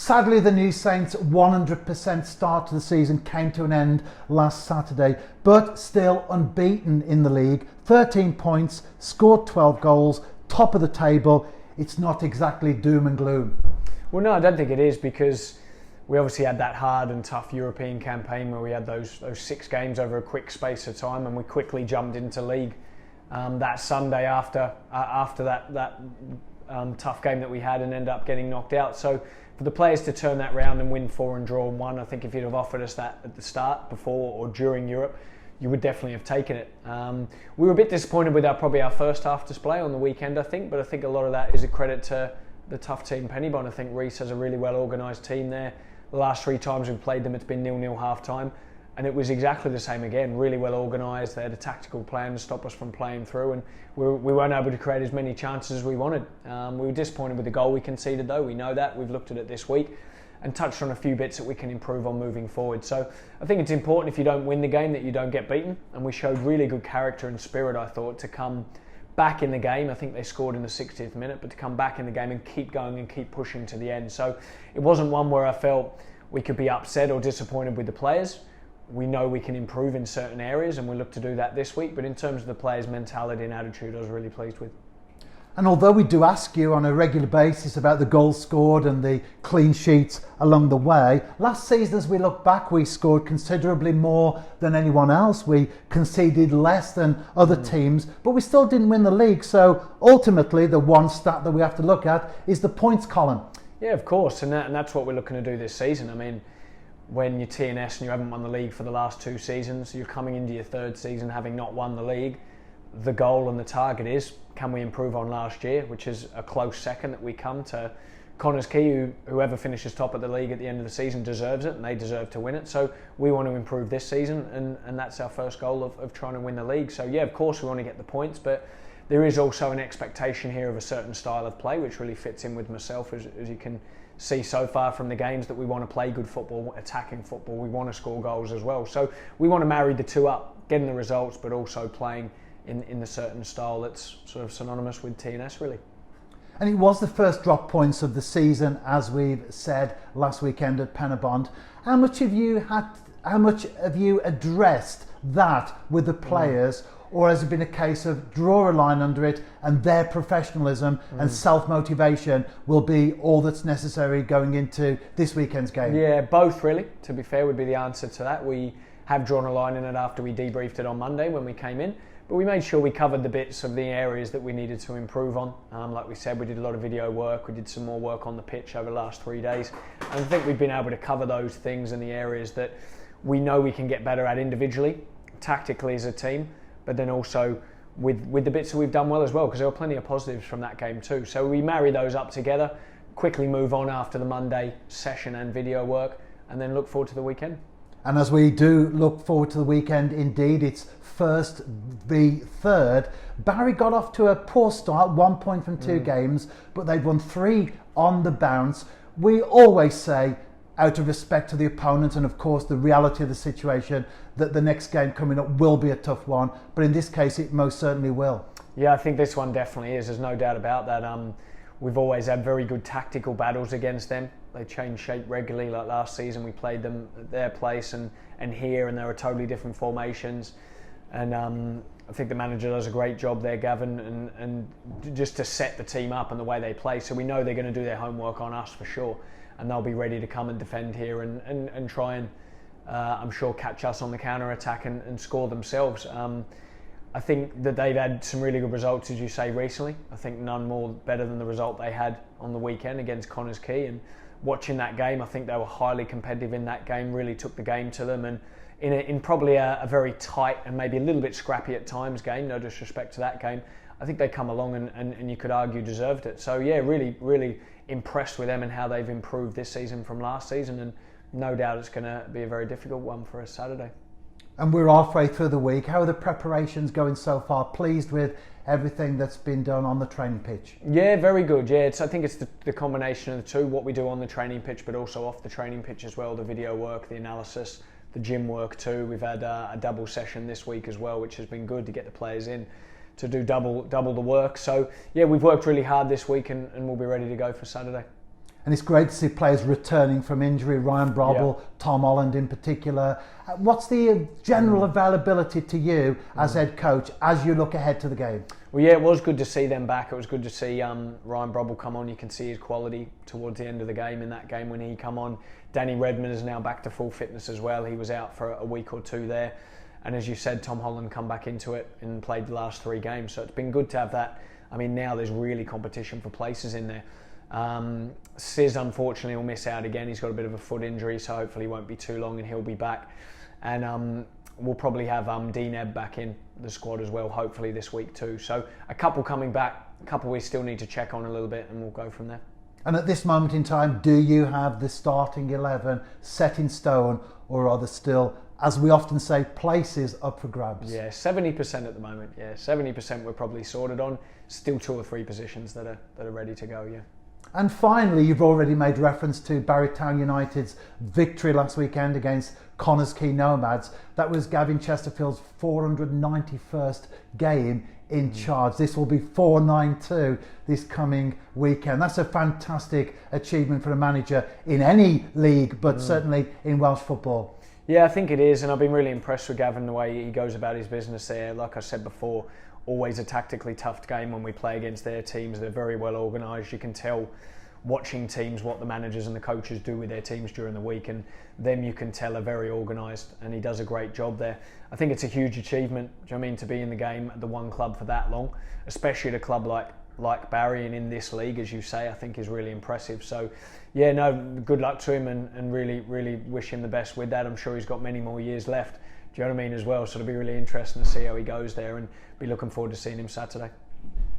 Sadly, the New Saints' 100% start to the season came to an end last Saturday, but still unbeaten in the league. 13 points, scored 12 goals, top of the table. It's not exactly doom and gloom. Well, no, I don't think it is, because we obviously had that hard and tough European campaign where we had those 6 games over a quick space of time, and we quickly jumped into league that Sunday after that tough game that we had and ended up getting knocked out. So for the players to turn that round and win 4 and draw 1, I think if you'd have offered us that at the start, before or during Europe, you would definitely have taken it. We were a bit disappointed with probably our first half display on the weekend, I think, but I think a lot of that is a credit to the tough team Pennybon. I think Reece has a really well organised team there. The last 3 times we've played them, it's been 0-0 half time, and it was exactly the same again. Really well organised. They had a tactical plan to stop us from playing through, and we weren't able to create as many chances as we wanted. We were disappointed with the goal we conceded, though. We know that. We've looked at it this week and touched on a few bits that we can improve on moving forward. So I think it's important, if you don't win the game, that you don't get beaten, and we showed really good character and spirit, I thought, to come back in the game. I think they scored in the 60th minute, but to come back in the game and keep going and keep pushing to the end. So it wasn't one where I felt we could be upset or disappointed with the players. We know we can improve in certain areas, and we look to do that this week. But in terms of the players' mentality and attitude, I was really pleased with. And although we do ask you on a regular basis about the goals scored and the clean sheets along the way, last season, as we look back, we scored considerably more than anyone else. We conceded less than other teams, but we still didn't win the league. So ultimately, the one stat that we have to look at is the points column. Yeah, of course, and that's what we're looking to do this season. I mean, when you're TNS and you haven't won the league for the last 2 seasons, you're coming into your 3rd season having not won the league. The goal and the target is, can we improve on last year, which is a close second that we come to. Connors Key, whoever finishes top of the league at the end of the season deserves it, and they deserve to win it. So we want to improve this season, and that's our first goal of trying to win the league. So yeah, of course we want to get the points, but there is also an expectation here of a certain style of play, which really fits in with myself, as you can see so far from the games, that we want to play good football, attacking football. We want to score goals as well. So we want to marry the two up, getting the results, but also playing in the certain style that's sort of synonymous with TNS, really. And it was the first drop points of the season, as we've said last weekend at Pennybon. How much have you addressed that with the players, or has it been a case of draw a line under it and their professionalism and self-motivation will be all that's necessary going into this weekend's game? Yeah, both really, to be fair, would be the answer to that. We have drawn a line in it after we debriefed it on Monday when we came in, but we made sure we covered the bits of the areas that we needed to improve on. Like we said, we did a lot of video work, we did some more work on the pitch over the last 3 days, and I think we've been able to cover those things in the areas that we know we can get better at individually, tactically as a team, but then also with the bits that we've done well as well, because there were plenty of positives from that game too. So we marry those up together, quickly move on after the Monday session and video work, and then look forward to the weekend. And as we do look forward to the weekend, indeed, it's first v third. Barry got off to a poor start, 1 point from 2 games, but they've won 3 on the bounce. We always say, out of respect to the opponent and of course the reality of the situation, that the next game coming up will be a tough one, but in this case it most certainly will. Yeah, I think this one definitely is, there's no doubt about that. We've always had very good tactical battles against them. They change shape regularly. Like last season we played them at their place and here, and there were totally different formations, and I think the manager does a great job there, Gavin, and just to set the team up and the way they play, so we know they're going to do their homework on us for sure, and they'll be ready to come and defend here and try and I'm sure catch us on the counter attack and score themselves. I think that they've had some really good results, as you say, recently. I think none more better than the result they had on the weekend against Connors Key. And watching that game, I think they were highly competitive in that game, really took the game to them. And in probably a very tight and maybe a little bit scrappy at times game, no disrespect to that game, I think they come along and you could argue deserved it. So yeah, really, really impressed with them and how they've improved this season from last season. And no doubt it's going to be a very difficult one for us Saturday. And we're halfway through the week. How are the preparations going so far? Pleased with everything that's been done on the training pitch? Yeah, very good. Yeah, I think it's the combination of the two, what we do on the training pitch, but also off the training pitch as well, the video work, the analysis, the gym work too. We've had a double session this week as well, which has been good to get the players in to do double the work. So yeah, we've worked really hard this week and we'll be ready to go for Saturday. And it's great to see players returning from injury, Ryan Brobble, Tom Holland in particular. What's the general availability to you as head coach as you look ahead to the game? Well, yeah, it was good to see them back. It was good to see Ryan Brobble come on. You can see his quality towards the end of the game, in that game when he come on. Danny Redmond is now back to full fitness as well. He was out for a week or two there. And as you said, Tom Holland come back into it and played the last 3 games. So it's been good to have that. I mean, now there's really competition for places in there. Sis unfortunately will miss out again. He's got a bit of a foot injury, so hopefully it won't be too long and he'll be back. And we'll probably have Dean Ebb back in the squad as well, hopefully this week too. So a couple coming back, a couple we still need to check on a little bit, and we'll go from there. And at this moment in time, do you have the starting 11 set in stone, or are there still, as we often say, places up for grabs? Yeah, 70% at the moment. Yeah, 70% we're probably sorted on. Still 2 or 3 positions that are ready to go. Yeah. And finally, you've already made reference to Barrytown United's victory last weekend against Connors Quay Nomads. That was Gavin Chesterfield's 491st game in charge. This will be 492 this coming weekend. That's a fantastic achievement for a manager in any league, but certainly in Welsh football. Yeah, I think it is, and I've been really impressed with Gavin, the way he goes about his business there. Like I said before, always a tactically tough game when we play against their teams. They're very well organised. You can tell watching teams what the managers and the coaches do with their teams during the week, and them you can tell are very organised, and he does a great job there. I think it's a huge achievement, do you know what I mean, to be in the game at the one club for that long, especially at a club like Barry, and in this league, as you say, I think is really impressive. So yeah, no, good luck to him, and really wish him the best with that. I'm sure he's got many more years left. Do you know what I mean as well? So it'll be really interesting to see how he goes there, and be looking forward to seeing him Saturday.